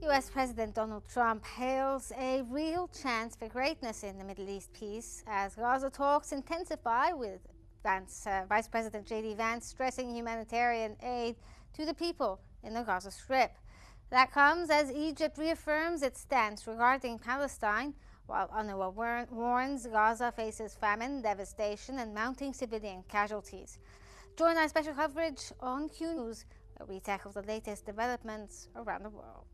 U.S. President Donald Trump hails a real chance for greatness in the Middle East peace as Gaza talks intensify, with Vice President J.D. Vance stressing humanitarian aid to the people in the Gaza Strip. That comes as Egypt reaffirms its stance regarding Palestine, while UNRWA warns Gaza faces famine, devastation, and mounting civilian casualties. Join our special coverage on Qnews, where we tackle the latest developments around the world.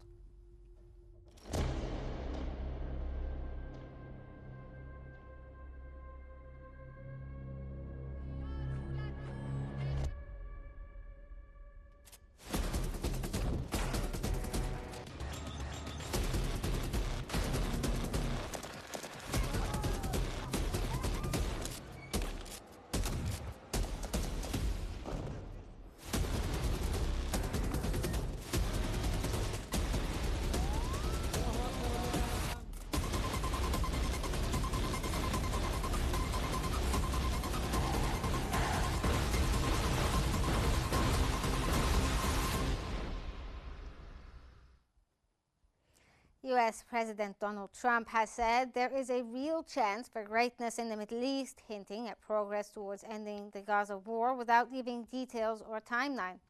U.S. President Donald Trump has said there is a real chance for greatness in the Middle East, hinting at progress towards ending the Gaza war without giving details or timeline.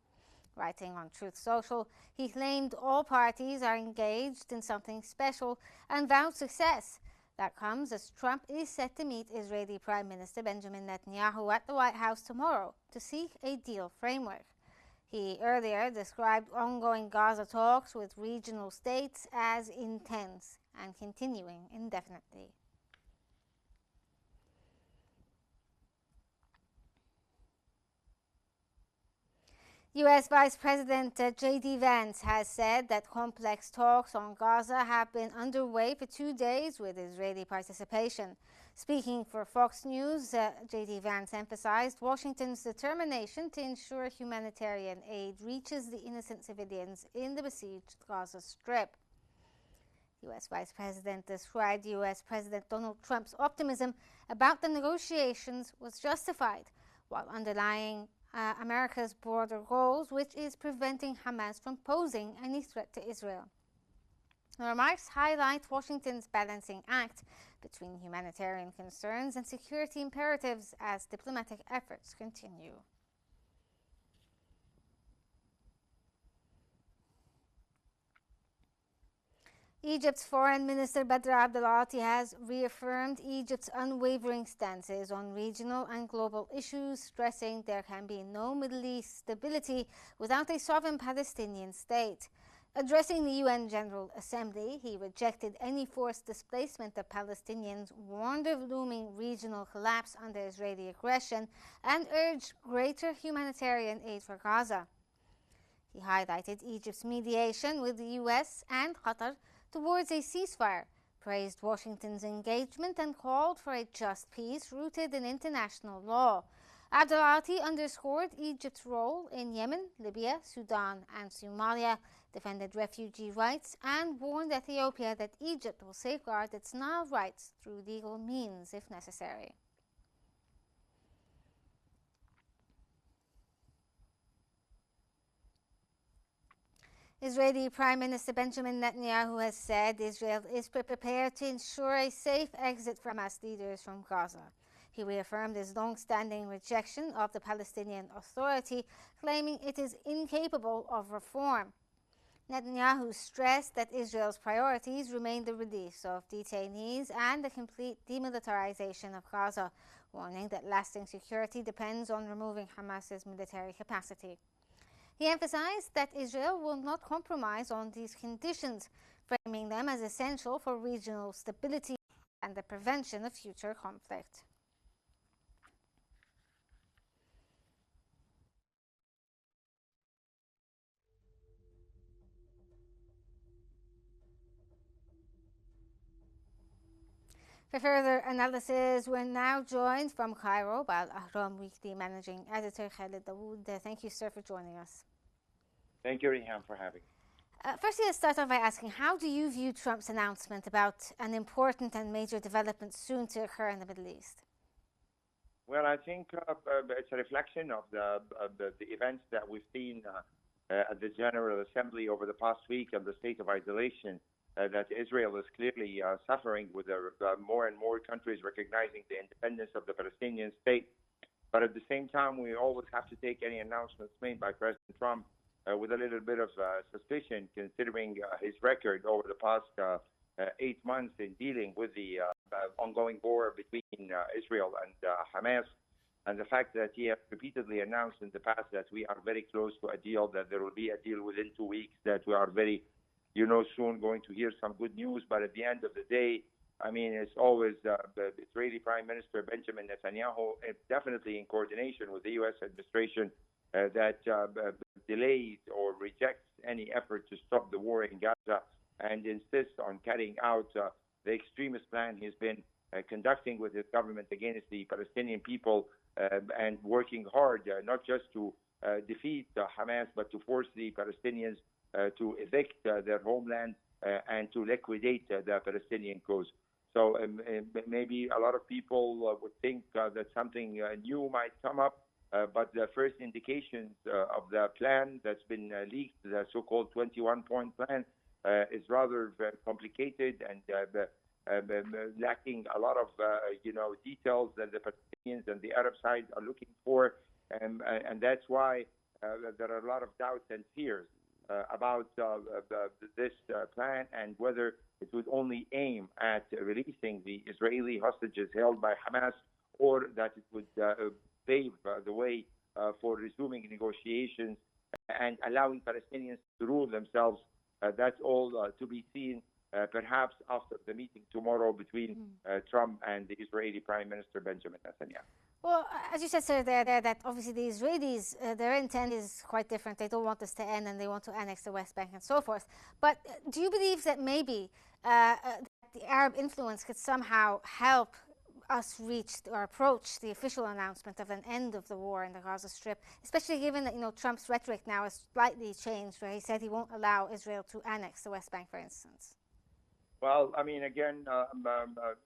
Writing on Truth Social, he claimed all parties are engaged in something special and vowed success. That comes as Trump is set to meet Israeli Prime Minister Benjamin Netanyahu at the White House tomorrow to seek a deal framework. He earlier described ongoing Gaza talks with regional states as intense and continuing indefinitely. U.S. Vice President J.D. Vance has said that complex talks on Gaza have been underway for 2 days with Israeli participation. Speaking for Fox News, J.D. Vance emphasized Washington's determination to ensure humanitarian aid reaches the innocent civilians in the besieged Gaza Strip. U.S. Vice President described U.S. President Donald Trump's optimism about the negotiations was justified, while underlying America's broader goals, which is preventing Hamas from posing any threat to Israel. The remarks highlight Washington's balancing act between humanitarian concerns and security imperatives as diplomatic efforts continue. Egypt's Foreign Minister Badr Abdulati has reaffirmed Egypt's unwavering stances on regional and global issues, stressing there can be no Middle East stability without a sovereign Palestinian state. Addressing the UN General Assembly, he rejected any forced displacement of Palestinians, warned of looming regional collapse under Israeli aggression, and urged greater humanitarian aid for Gaza. He highlighted Egypt's mediation with the US and Qatar towards a ceasefire, praised Washington's engagement, and called for a just peace rooted in international law. Abdulati underscored Egypt's role in Yemen, Libya, Sudan, and Somalia, defended refugee rights, and warned Ethiopia that Egypt will safeguard its Nile rights through legal means if necessary. Israeli Prime Minister Benjamin Netanyahu has said Israel is prepared to ensure a safe exit for Hamas leaders from Gaza. He reaffirmed his long-standing rejection of the Palestinian Authority, claiming it is incapable of reform. Netanyahu stressed that Israel's priorities remain the release of detainees and the complete demilitarization of Gaza, warning that lasting security depends on removing Hamas's military capacity. He emphasized that Israel will not compromise on these conditions, framing them as essential for regional stability and the prevention of future conflict. For further analysis, we're now joined from Cairo by Al-Ahram Weekly Managing Editor Khalid Dawood. Thank you, sir, for joining us. Thank you, Rihan, for having me. Firstly, let's start off by asking, how do you view Trump's announcement about an important and major development soon to occur in the Middle East? Well, I think it's a reflection of the events that we've seen at the General Assembly over the past week on the state of isolation that Israel is clearly suffering, with more and more countries recognizing the independence of the Palestinian state. But at the same time, we always have to take any announcements made by President Trump with a little bit of suspicion, considering his record over the past 8 months in dealing with the ongoing war between Israel and Hamas, and the fact that he has repeatedly announced in the past that we are very close to a deal, that there will be a deal within 2 weeks, that we are very, soon going to hear some good news. But at the end of the day, I mean, it's always the Israeli Prime Minister Benjamin Netanyahu, definitely in coordination with the U.S. administration, that delays or rejects any effort to stop the war in Gaza and insists on carrying out the extremist plan he's been conducting with his government against the Palestinian people, and working hard not just to defeat Hamas, but to force the Palestinians to evict their homeland and to liquidate the Palestinian cause. So maybe a lot of people would think that something new might come up, but the first indications of the plan that's been leaked, the so-called 21-point plan, is rather complicated and lacking a lot of details that the Palestinians and the Arab side are looking for, and that's why there are a lot of doubts and fears about this plan, and whether it would only aim at releasing the Israeli hostages held by Hamas, or that it would pave the way for resuming negotiations and allowing Palestinians to rule themselves. That's all to be seen, perhaps after the meeting tomorrow between Trump and the Israeli Prime Minister Benjamin Netanyahu. Well, as you said, sir, that obviously the Israelis, their intent is quite different. They don't want this to end, and they want to annex the West Bank and so forth. But do you believe that maybe the Arab influence could somehow help us reach or approach the official announcement of an end of the war in the Gaza Strip, especially given that Trump's rhetoric now has slightly changed, where he said he won't allow Israel to annex the West Bank, for instance? Well, I mean, again,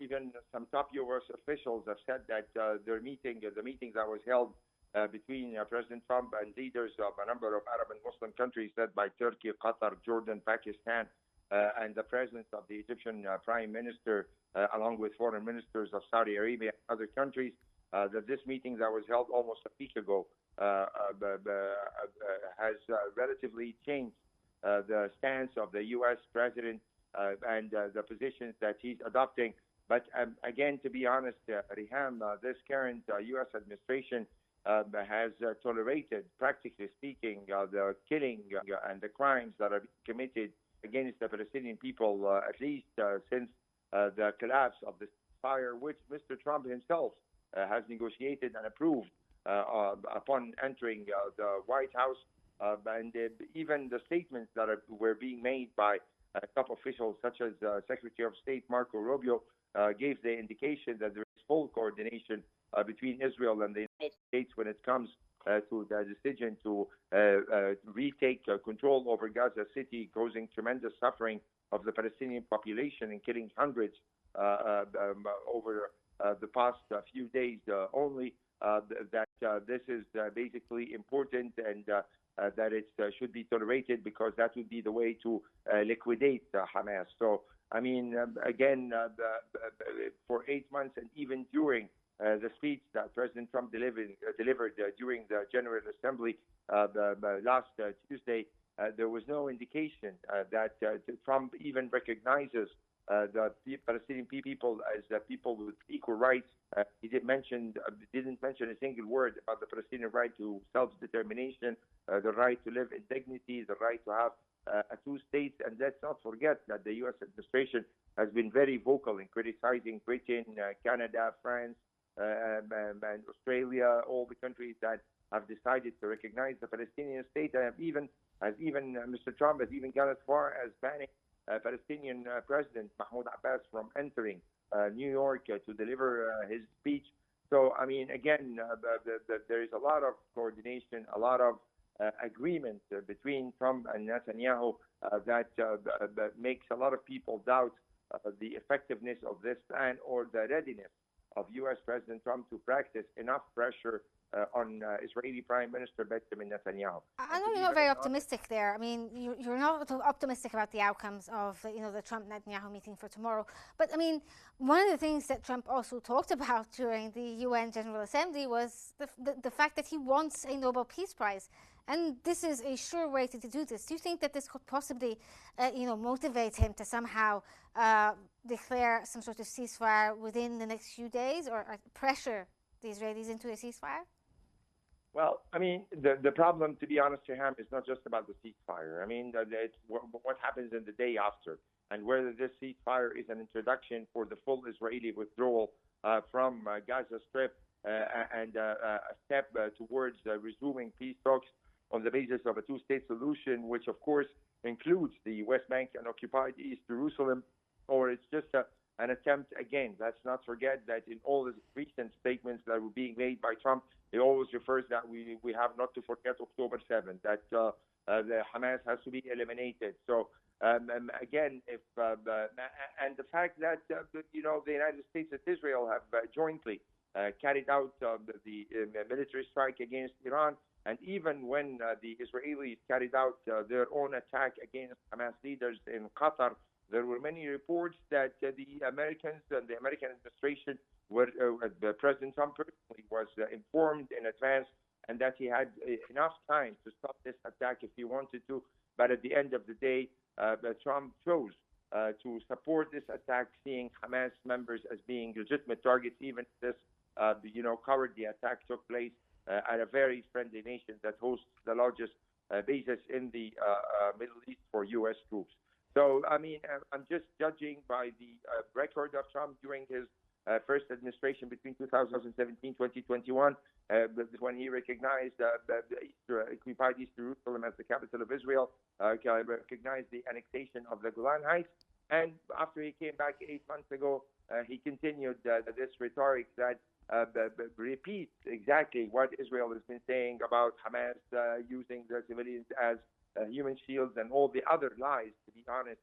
even some top U.S. officials have said that the meeting that was held between President Trump and leaders of a number of Arab and Muslim countries, led by Turkey, Qatar, Jordan, Pakistan, and the presence of the Egyptian Prime Minister, along with foreign ministers of Saudi Arabia and other countries, that this meeting that was held almost a week ago has relatively changed the stance of the U.S. president and the positions that he's adopting. But again, to be honest, Riham, this current U.S. administration has tolerated, practically speaking, the killing and the crimes that are being committed against the Palestinian people, at least since the collapse of the fire, which Mr. Trump himself has negotiated and approved upon entering the White House. And even the statements that were being made by top officials, such as Secretary of State Marco Rubio, gave the indication that there is full coordination between Israel and the United States when it comes to the decision to retake control over Gaza City, causing tremendous suffering of the Palestinian population and killing hundreds over the past few days only. That this is basically important, and that it should be tolerated, because that would be the way to liquidate Hamas. So, I mean, again, for 8 months, and even during the speech that President Trump delivered during the General Assembly last Tuesday, there was no indication that Trump even recognizes the Palestinian people as people with equal rights. He didn't mention a single word about the Palestinian right to self-determination, the right to live in dignity, the right to have a two states. And let's not forget that the U.S. administration has been very vocal in criticizing Britain, Canada, France, and Australia, all the countries that have decided to recognize the Palestinian state. Mr. Trump has even gone as far as banning Palestinian President Mahmoud Abbas from entering New York to deliver his speech. So, I mean, again, there is a lot of coordination, a lot of agreement between Trump and Netanyahu that makes a lot of people doubt the effectiveness of this plan, or the readiness of U.S. President Trump to practice enough pressure on Israeli Prime Minister Benjamin Netanyahu. I know you're not very optimistic there. I mean, you're not optimistic about the outcomes of the Trump-Netanyahu meeting for tomorrow. But I mean, one of the things that Trump also talked about during the UN General Assembly was the fact that he wants a Nobel Peace Prize, and this is a sure way to do this. Do you think that this could possibly, motivate him to somehow declare some sort of ceasefire within the next few days, or pressure the Israelis into a ceasefire? Well, I mean, the problem, to be honest, Reham, is not just about the ceasefire. I mean, it's what happens in the day after, and whether this ceasefire is an introduction for the full Israeli withdrawal from Gaza Strip and a step towards resuming peace talks on the basis of a two-state solution, which, of course, includes the West Bank and occupied East Jerusalem, or it's just an attempt, again, let's not forget that in all his recent statements that were being made by Trump, he always refers that we have not to forget October 7th, that the Hamas has to be eliminated. So, again, and the fact that, the United States and Israel have jointly carried out the military strike against Iran, and even when the Israelis carried out their own attack against Hamas leaders in Qatar, there were many reports that the Americans and the American administration were, President Trump personally was informed in advance, and that he had enough time to stop this attack if he wanted to. But at the end of the day, Trump chose to support this attack, seeing Hamas members as being legitimate targets, even if this, cowardly attack took place at a very friendly nation that hosts the largest bases in the Middle East for U.S. troops. So, I mean, I'm just judging by the record of Trump during his first administration between 2017-2021, when he recognized the occupied East Jerusalem as the capital of Israel, recognized the annexation of the Golan Heights, and after he came back 8 months ago, he continued this rhetoric that repeats exactly what Israel has been saying about Hamas using the civilians as human shields and all the other lies, to be honest,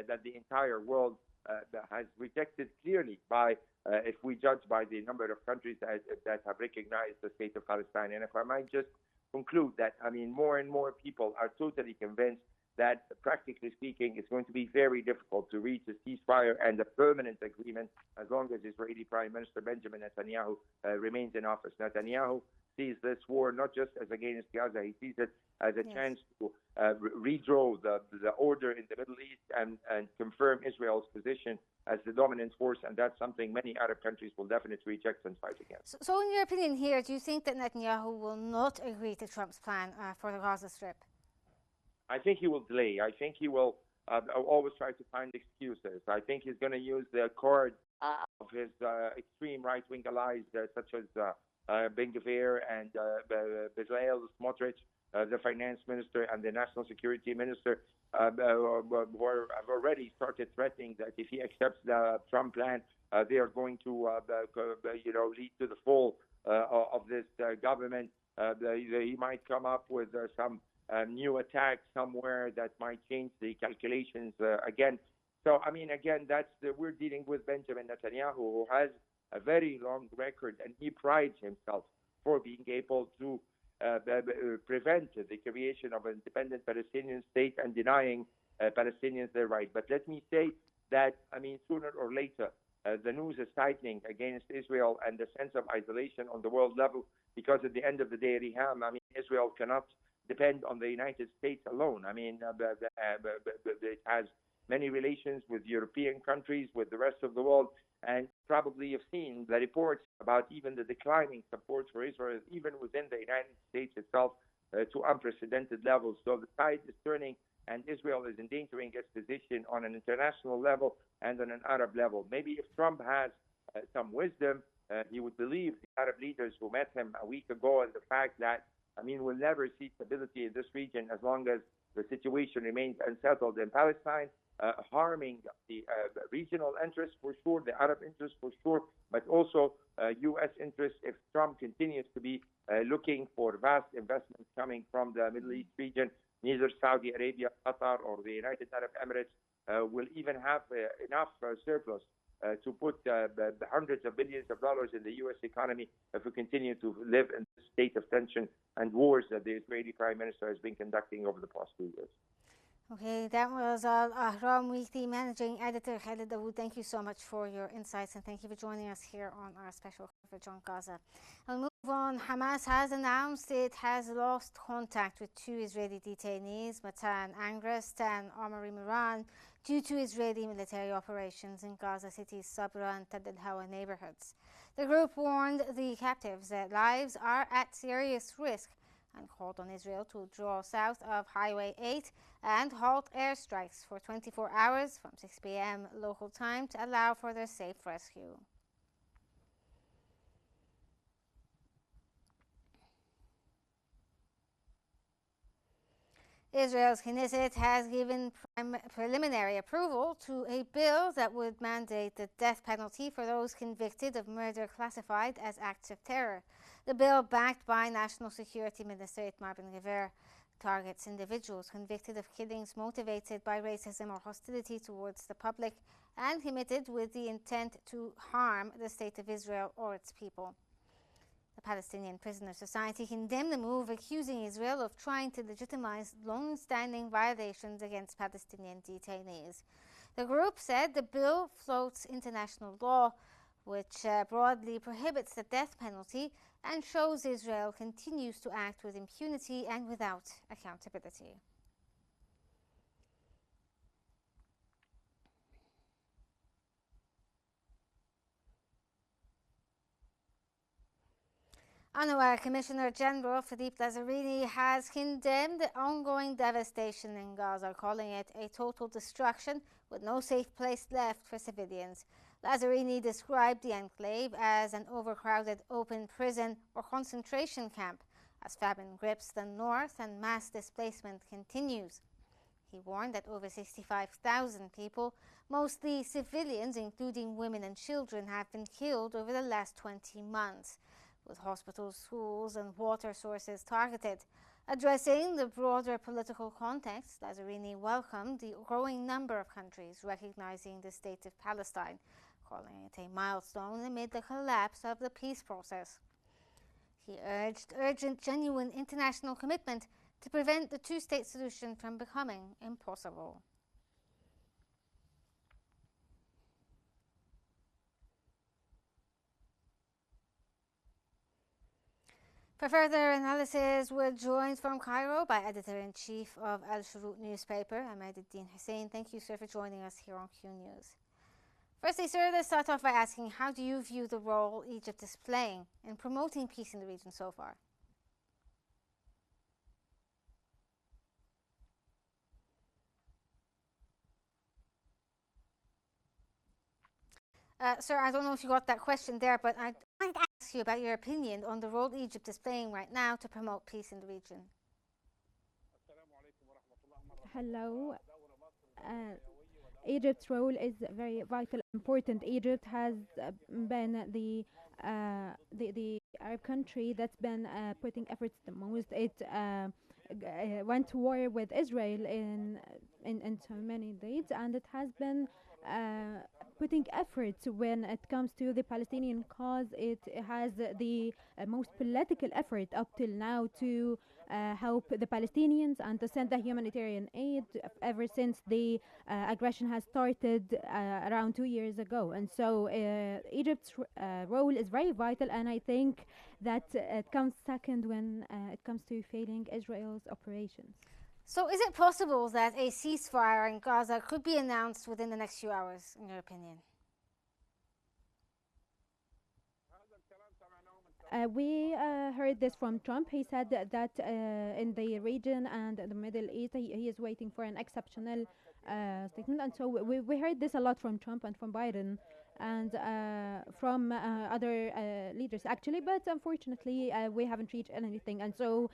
that the entire world has rejected clearly by, if we judge by the number of countries that have recognized the state of Palestine. And if I might just conclude that, I mean, more and more people are totally convinced that, practically speaking, it's going to be very difficult to reach a ceasefire and a permanent agreement as long as Israeli Prime Minister Benjamin Netanyahu remains in office. Netanyahu sees this war not just as against Gaza, he sees it as a chance to redraw the order in the Middle East and confirm Israel's position as the dominant force, and that's something many Arab countries will definitely reject and fight against. So in your opinion here, do you think that Netanyahu will not agree to Trump's plan for the Gaza Strip? I think he will delay. I think he will always try to find excuses. I think he's going to use the card of his extreme right-wing allies, such as Ben Gvir and Bezalel Smotrich, the finance minister and the national security minister, have already started threatening that if he accepts the Trump plan, they are going to, lead to the fall of this government. He might come up with some new attack somewhere that might change the calculations again. So, I mean, again, we're dealing with Benjamin Netanyahu, who has a very long record, and he prides himself for being able to prevent the creation of an independent Palestinian state and denying Palestinians their right. But let me say that, I mean, sooner or later, the news is tightening against Israel and the sense of isolation on the world level, because at the end of the day, Riham, I mean, Israel cannot depend on the United States alone. I mean, it has many relations with European countries, with the rest of the world, and probably you've seen the reports about even the declining support for Israel, even within the United States itself, to unprecedented levels. So the tide is turning, and Israel is endangering its position on an international level and on an Arab level. Maybe if Trump has some wisdom, he would believe the Arab leaders who met him a week ago, and the fact that, I mean, we'll never see stability in this region as long as the situation remains unsettled in Palestine, harming the regional interests for sure, the Arab interests for sure, but also U.S. interests if Trump continues to be looking for vast investments coming from the Middle East region. Neither Saudi Arabia, Qatar, or the United Arab Emirates will even have enough surplus to put the hundreds of billions of dollars in the U.S. economy if we continue to live in this state of tension and wars that the Israeli Prime Minister has been conducting over the past 2 years. Okay, that was Ahram Weekly Managing Editor Khalid Dawood. Thank you so much for your insights and thank you for joining us here on our special coverage on Gaza. I'll move on. Hamas has announced it has lost contact with 2 Israeli detainees, Matan Angrest and Omari Miran, due to Israeli military operations in Gaza City's Sabra and Tad al-Hawa neighborhoods. The group warned the captives that lives are at serious risk and called on Israel to draw south of Highway 8 and halt airstrikes for 24 hours from 6 p.m. local time to allow for their safe rescue. Israel's Knesset has given preliminary approval to a bill that would mandate the death penalty for those convicted of murder classified as acts of terror. The bill, backed by National Security Minister Itamar Ben-Gvir, targets individuals convicted of killings motivated by racism or hostility towards the public and committed with the intent to harm the State of Israel or its people. The Palestinian Prisoner Society condemned the move, accusing Israel of trying to legitimize long-standing violations against Palestinian detainees. The group said the bill floats international law, which broadly prohibits the death penalty and shows Israel continues to act with impunity and without accountability. UNRWA Commissioner General Philippe Lazzarini has condemned the ongoing devastation in Gaza, calling it a total destruction with no safe place left for civilians. Lazzarini described the enclave as an overcrowded open prison or concentration camp as famine grips the north and mass displacement continues. He warned that over 65,000 people, mostly civilians including women and children, have been killed over the last 20 months, with hospitals, schools and water sources targeted. Addressing the broader political context, Lazzarini welcomed the growing number of countries recognizing the State of Palestine, calling it a milestone amid the collapse of the peace process. He urged urgent, genuine international commitment to prevent the two-state solution from becoming impossible. For further analysis, we're joined from Cairo by Editor-in-Chief of Al Shurut newspaper, Ahmaduddin Hussein. Thank you, sir, for joining us here on Qnews. Firstly, sir, let's start off by asking, how do you view the role Egypt is playing in promoting peace in the region so far? Sir, I don't know if you got that question there, but I'd like to ask you about your opinion on the role Egypt is playing right now to promote peace in the region. Hello. Uh, Egypt's role is very vital, important. Egypt has been the Arab country that's been putting efforts the most. It went to war with Israel in so many dates, and it has been uh, putting efforts when it comes to the Palestinian cause. It has the most political effort up till now to help the Palestinians and to send the humanitarian aid ever since the aggression has started around 2 years ago. And so Egypt's role is very vital, and I think that it comes second when it comes to failing Israel's operations. So is it possible that a ceasefire in Gaza could be announced within the next few hours, in your opinion? We heard this from Trump. He said that in the region and the Middle East, he is waiting for an exceptional statement. And so we heard this a lot from Trump and from Biden and from other leaders, actually. But unfortunately, we haven't reached anything. And so,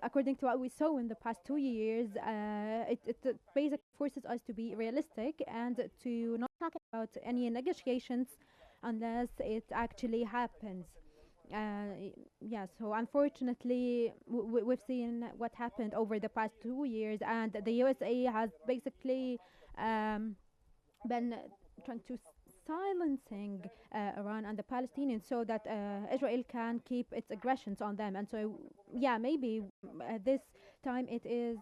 according to what we saw in the past 2 years, it basically forces us to be realistic and to not talk about any negotiations unless it actually happens. Yeah, so unfortunately, we've seen what happened over the past 2 years, and the USA has basically been trying to silencing Iran and the Palestinians so that Israel can keep its aggressions on them. And so, yeah, maybe this time it is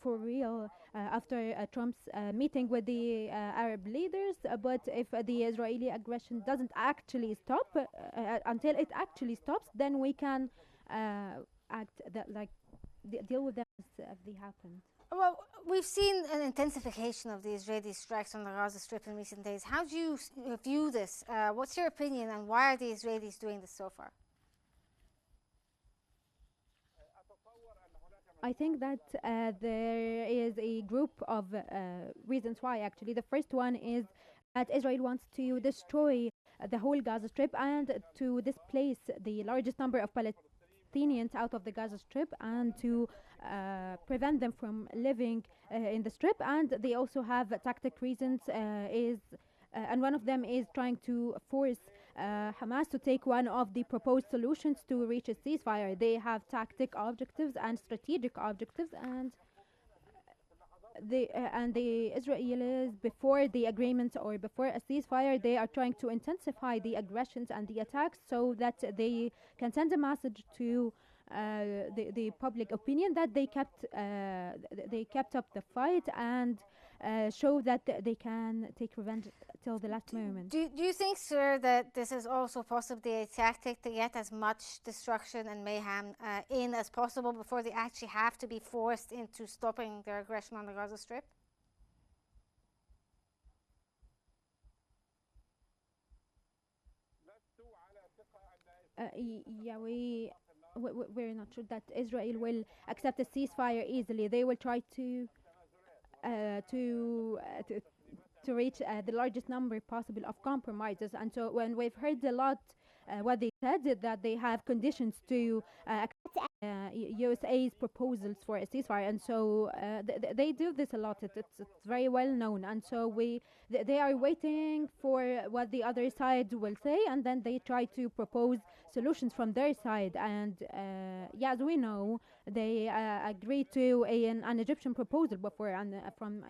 for real after Trump's meeting with the Arab leaders. But if the Israeli aggression doesn't actually stop, until it actually stops, then we can act that like deal with them as they happen. Well, we've seen an intensification of the Israeli strikes on the Gaza Strip in recent days. How do you view this? What's your opinion, and why are the Israelis doing this so far? I think that there is a group of reasons why, actually. The first one is that Israel wants to destroy the whole Gaza Strip and to displace the largest number of Palestinians out of the Gaza Strip and to prevent them from living in the Strip. And they also have tactic reasons, and one of them is trying to force Hamas to take one of the proposed solutions to reach a ceasefire. They have tactic objectives and strategic objectives, and the Israelis, before the agreement or before a ceasefire, they are trying to intensify the aggressions and the attacks so that they can send a message to the public opinion that they kept up the fight and show that they can take revenge till the last moment. Do you think, sir, that this is also possibly a tactic to get as much destruction and mayhem in as possible before they actually have to be forced into stopping their aggression on the Gaza Strip? Yeah, we're not sure that Israel will accept a ceasefire easily. They will try to uh, to uh, to, to reach the largest number possible of compromises. And so when we've heard a lot what they said, that they have conditions to accept USA's proposals for a ceasefire, and so they do this a lot. It's very well known, and so they are waiting for what the other side will say, and then they try to propose solutions from their side. And as we know, they agreed to an Egyptian proposal before, and from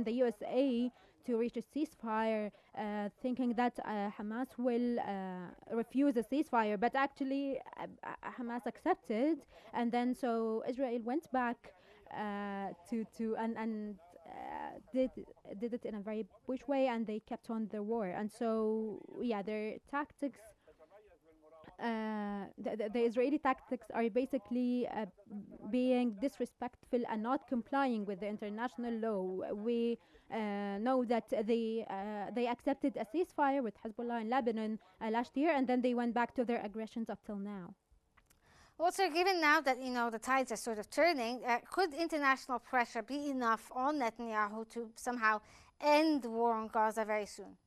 the USA to reach a ceasefire, thinking that Hamas will refuse a ceasefire, but actually Hamas accepted, and then so Israel went back to and did it in a very Bush way, and they kept on the war. And so their tactics, the Israeli tactics are basically being disrespectful and not complying with the international law. We know that they accepted a ceasefire with Hezbollah in Lebanon last year, and then they went back to their aggressions up till now. Well, sir, given now that the tides are sort of turning, could international pressure be enough on Netanyahu to somehow end the war on Gaza very soon?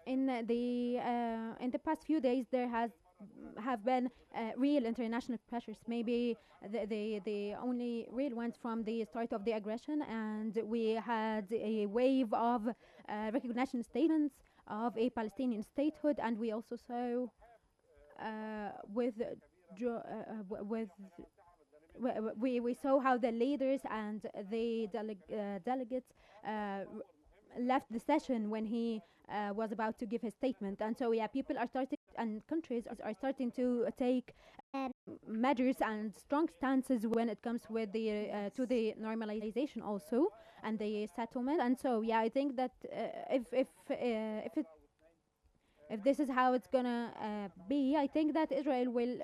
In the past few days, there have been real international pressures. Maybe the only real ones from the start of the aggression, and we had a wave of recognition statements of a Palestinian statehood, and we also saw we saw how the leaders and the delegates left the session when he was about to give his statement. And so people are starting, and countries are starting to take measures and strong stances when it comes with the to the normalization also and the settlement. And so I think that if this is how it's gonna be, I think that Israel will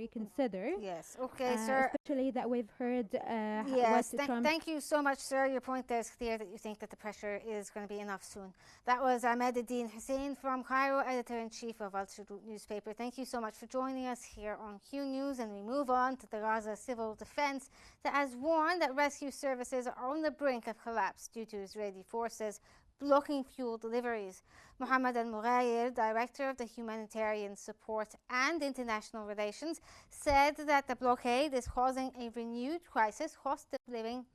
reconsider. Yes. Okay, sir. Especially that we've heard. Yes. Thank you so much, sir. Your point there is clear that you think that the pressure is going to be enough soon. That was Ahmed Eddin Hussein from Cairo, editor-in-chief of Al Shurut newspaper. Thank you so much for joining us here on Q News, and we move on to the Gaza Civil Defense that has warned that rescue services are on the brink of collapse due to Israeli forces blocking fuel deliveries. Mohammed Al-Mughayir, director of the Humanitarian Support and International Relations, said that the blockade is causing a renewed crisis, costing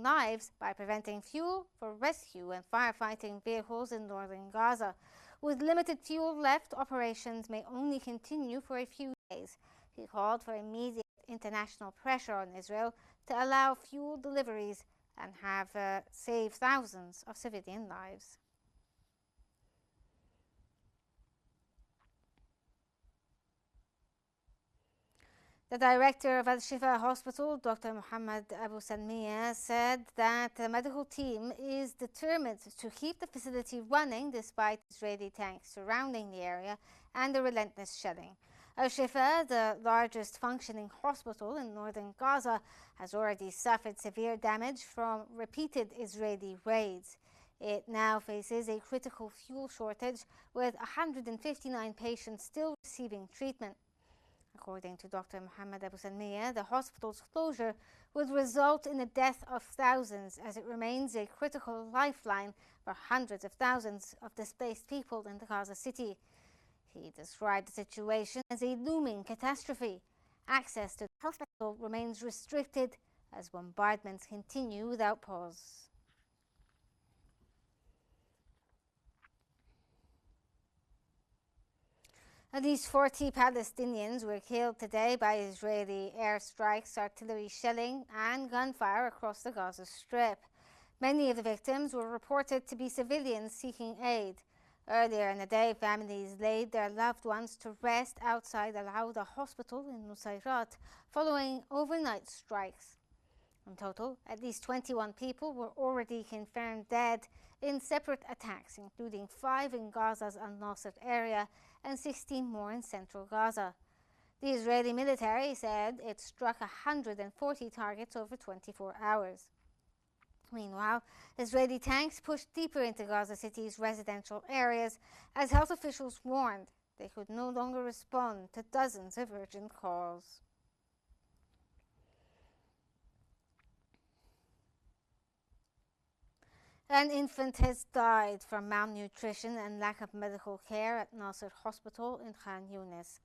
lives by preventing fuel for rescue and firefighting vehicles in northern Gaza. With limited fuel left, operations may only continue for a few days. He called for immediate international pressure on Israel to allow fuel deliveries and have saved thousands of civilian lives. The director of Al-Shifa Hospital, Dr. Mohammed Abu Salmiya, said that the medical team is determined to keep the facility running despite Israeli tanks surrounding the area and the relentless shelling. Al-Shifa, the largest functioning hospital in northern Gaza, has already suffered severe damage from repeated Israeli raids. It now faces a critical fuel shortage, with 159 patients still receiving treatment. According to Dr. Mohammed Abu Salmiya, the hospital's closure would result in the death of thousands, as it remains a critical lifeline for hundreds of thousands of displaced people in the Gaza city. He described the situation as a looming catastrophe. Access to the hospital remains restricted as bombardments continue without pause. At least 40 Palestinians were killed today by Israeli airstrikes, artillery shelling, and gunfire across the Gaza Strip. Many of the victims were reported to be civilians seeking aid. Earlier in the day, families laid their loved ones to rest outside Al-Awda Hospital in Nusayrat following overnight strikes. In total, at least 21 people were already confirmed dead in separate attacks, including 5 in Gaza's Al-Nasser area and 16 more in central Gaza. The Israeli military said it struck 140 targets over 24 hours. Meanwhile, Israeli tanks pushed deeper into Gaza City's residential areas as health officials warned they could no longer respond to dozens of urgent calls. An infant has died from malnutrition and lack of medical care at Nasser Hospital in Khan Yunis.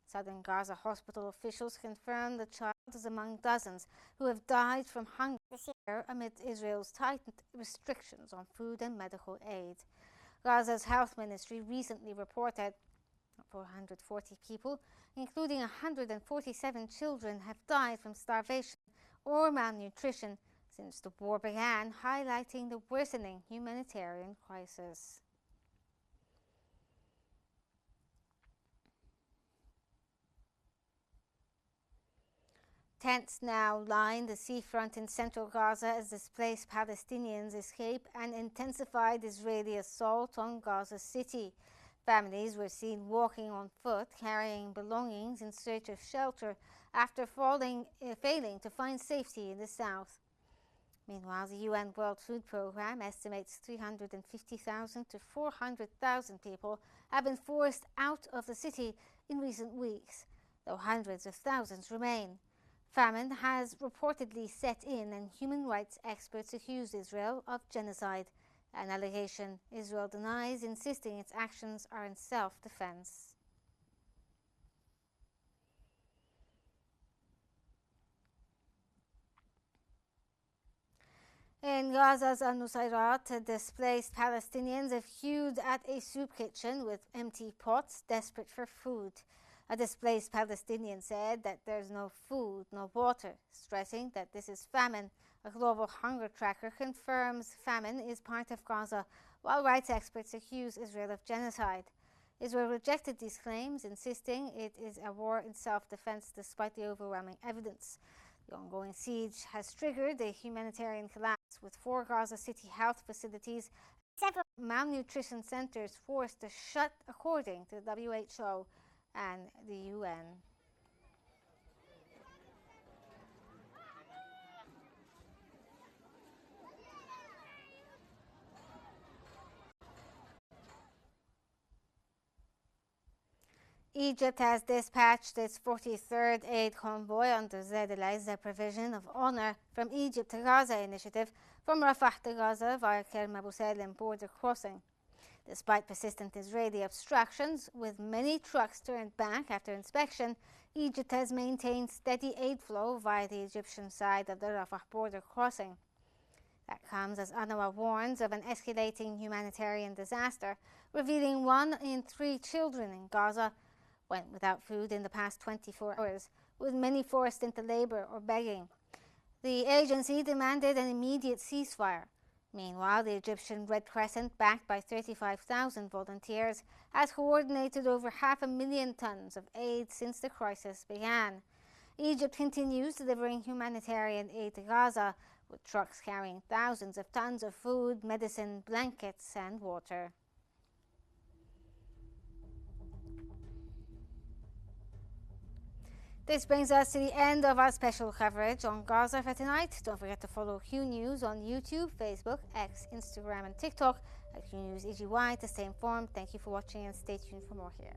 Southern Gaza hospital officials confirmed the child is among dozens who have died from hunger this year amid Israel's tightened restrictions on food and medical aid. Gaza's health ministry recently reported 440 people, including 147 children, have died from starvation or malnutrition since the war began, highlighting the worsening humanitarian crisis. Tents now line the seafront in central Gaza as displaced Palestinians escape an intensified Israeli assault on Gaza City. Families were seen walking on foot, carrying belongings in search of shelter after failing to find safety in the south. Meanwhile, the UN World Food Programme estimates 350,000 to 400,000 people have been forced out of the city in recent weeks, though hundreds of thousands remain. Famine has reportedly set in, and human rights experts accuse Israel of genocide, an allegation Israel denies, insisting its actions are in self-defense. In Gaza's Al-Nusayrat, displaced Palestinians have queued at a soup kitchen with empty pots, desperate for food. A displaced Palestinian said that there's no food, no water, stressing that this is famine. A global hunger tracker confirms famine is part of Gaza, while rights experts accuse Israel of genocide. Israel rejected these claims, insisting it is a war in self-defense despite the overwhelming evidence. The ongoing siege has triggered a humanitarian collapse, with 4 Gaza City health facilities and several malnutrition centers forced to shut, according to the WHO and the UN. Egypt has dispatched its 43rd aid convoy under the Provision of Honor from Egypt to Gaza initiative from Rafah to Gaza via Kerem Abu Salim border crossing. Despite persistent Israeli obstructions, with many trucks turned back after inspection, Egypt has maintained steady aid flow via the Egyptian side of the Rafah border crossing. That comes as UNRWA warns of an escalating humanitarian disaster, revealing 1 in 3 children in Gaza went without food in the past 24 hours, with many forced into labor or begging. The agency demanded an immediate ceasefire. Meanwhile, the Egyptian Red Crescent, backed by 35,000 volunteers, has coordinated over 500,000 tons of aid since the crisis began. Egypt continues delivering humanitarian aid to Gaza, with trucks carrying thousands of tons of food, medicine, blankets, and water. This brings us to the end of our special coverage on Gaza for tonight. Don't forget to follow Qnews on YouTube, Facebook, X, Instagram, and TikTok at Qnews EGY to stay informed. Thank you for watching and stay tuned for more here.